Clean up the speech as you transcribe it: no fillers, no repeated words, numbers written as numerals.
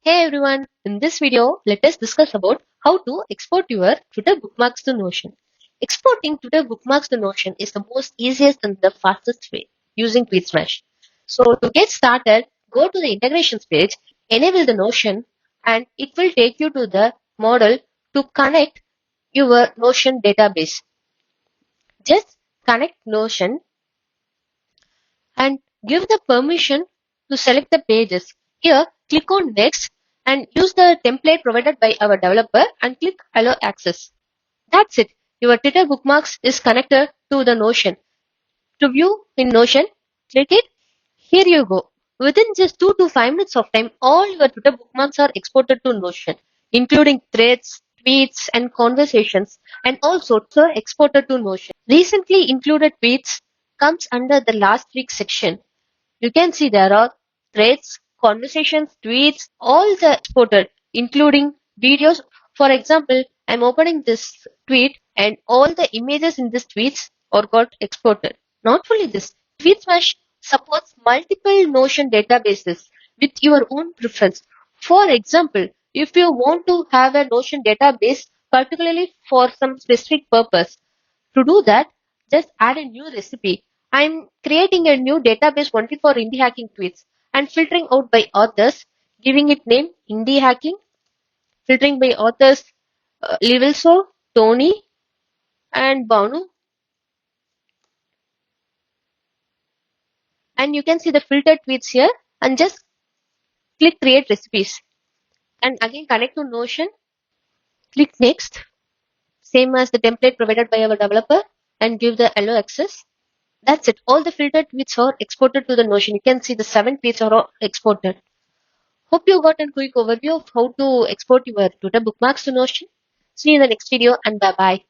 Hey everyone, in this video, let us discuss about how to export your Twitter bookmarks to Notion. Exporting Twitter bookmarks to Notion is the most easiest and the fastest way using Tweetsmash. So to get started, go to the integrations page, enable the Notion, and it will take you to the model to connect your Notion database. Just connect Notion and give the permission to select the pages. Here, click on Next and use the template provided by our developer and click Allow Access. That's it. Your Twitter bookmarks is connected to the Notion. To view in Notion, click it. Here you go. Within just 2 to 5 minutes of time, all your Twitter bookmarks are exported to Notion, including threads, tweets, and conversations, and also exported to Notion. Recently included tweets comes under the last week section. You can see there are threads, conversations, tweets, all the exported, including videos. For example, I'm opening this tweet and all the images in this tweets are got exported. Not only this, Tweetsmash supports multiple Notion databases with your own preference. For example, if you want to have a Notion database particularly for some specific purpose, to do that, just add a new recipe. I'm creating a new database only for indie hacking tweets and filtering out by authors, giving it name indie hacking, filtering by authors Livilso, Tony, and Banu. And you can see the filtered tweets here and just click create recipes. And again connect to Notion, click next, same as the template provided by our developer and give the allow access. That's it. All the filtered tweets are exported to the Notion. You can see the 7 tweets are all exported. Hope you got a quick overview of how to export your Twitter bookmarks to Notion. See you in the next video and bye bye.